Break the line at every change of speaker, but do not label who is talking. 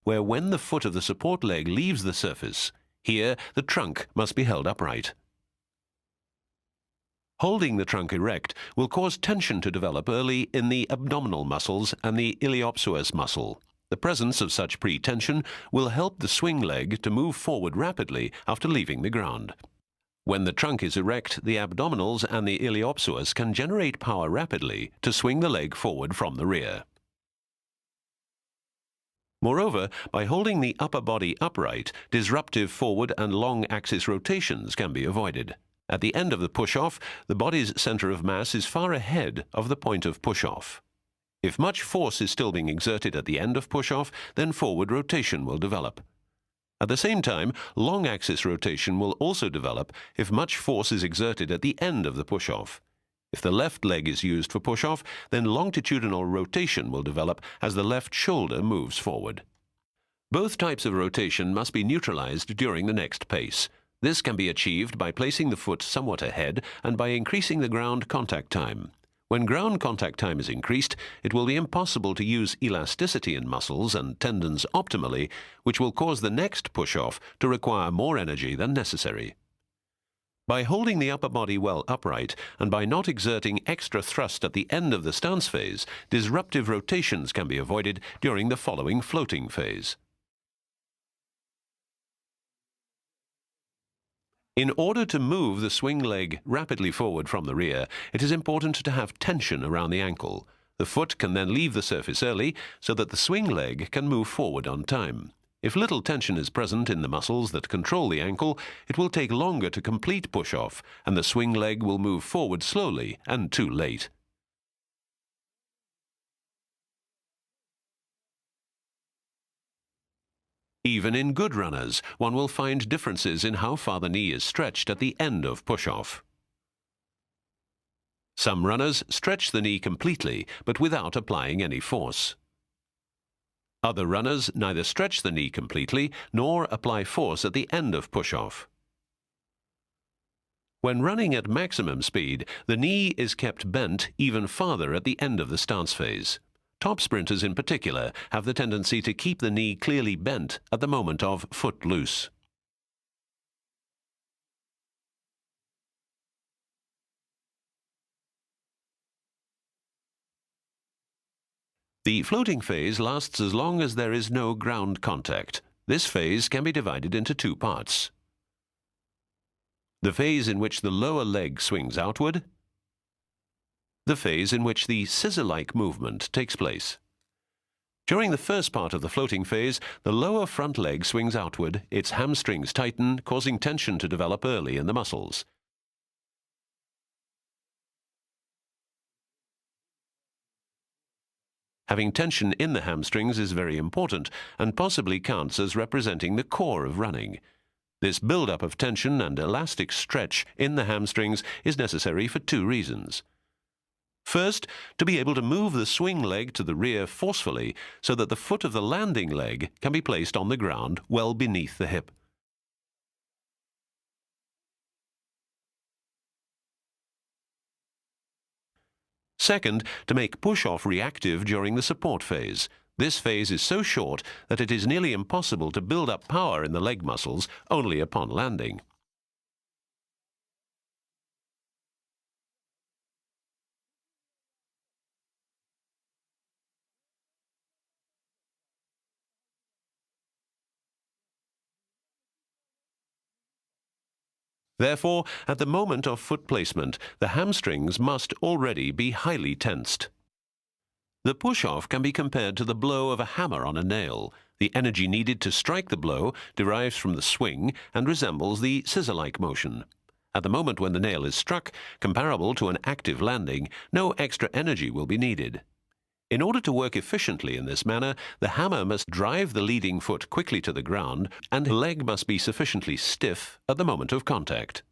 where when the foot of the support leg leaves the surface, here the trunk must be held upright. Holding the trunk erect will cause tension to develop early in the abdominal muscles and the iliopsoas muscle. The presence of such pre-tension will help the swing leg to move forward rapidly after leaving the ground. When the trunk is erect, the abdominals and the iliopsoas can generate power rapidly to swing the leg forward from the rear. Moreover, by holding the upper body upright, disruptive forward and long axis rotations can be avoided. At the end of the push-off, the body's center of mass is far ahead of the point of push-off. If much force is still being exerted at the end of push-off, then forward rotation will develop. At the same time, long axis rotation will also develop if much force is exerted at the end of the push-off. If the left leg is used for push-off, then longitudinal rotation will develop as the left shoulder moves forward. Both types of rotation must be neutralized during the next pace. This can be achieved by placing the foot somewhat ahead and by increasing the ground contact time. When ground contact time is increased, it will be impossible to use elasticity in muscles and tendons optimally, which will cause the next push-off to require more energy than necessary. By holding the upper body well upright and by not exerting extra thrust at the end of the stance phase, disruptive rotations can be avoided during the following floating phase. In order to move the swing leg rapidly forward from the rear, it is important to have tension around the ankle. The foot can then leave the surface early so that the swing leg can move forward on time. If little tension is present in the muscles that control the ankle, it will take longer to complete push-off, and the swing leg will move forward slowly and too late. Even in good runners, one will find differences in how far the knee is stretched at the end of push-off. Some runners stretch the knee completely, but without applying any force. Other runners neither stretch the knee completely nor apply force at the end of push-off. When running at maximum speed, the knee is kept bent even farther at the end of the stance phase. Top sprinters in particular have the tendency to keep the knee clearly bent at the moment of foot loose. The floating phase lasts as long as there is no ground contact. This phase can be divided into two parts. The phase in which the lower leg swings outward, the phase in which the scissor-like movement takes place. During the first part of the floating phase, the lower front leg swings outward, its hamstrings tighten, causing tension to develop early in the muscles. Having tension in the hamstrings is very important and possibly counts as representing the core of running. This build-up of tension and elastic stretch in the hamstrings is necessary for two reasons. First, to be able to move the swing leg to the rear forcefully so that the foot of the landing leg can be placed on the ground well beneath the hip. Second, to make push-off reactive during the support phase. This phase is so short that it is nearly impossible to build up power in the leg muscles only upon landing. Therefore, at the moment of foot placement, the hamstrings must already be highly tensed. The push-off can be compared to the blow of a hammer on a nail. The energy needed to strike the blow derives from the swing and resembles the scissor-like motion. At the moment when the nail is struck, comparable to an active landing, no extra energy will be needed. In order to work efficiently in this manner, the hammer must drive the leading foot quickly to the ground and the leg must be sufficiently stiff at the moment of contact.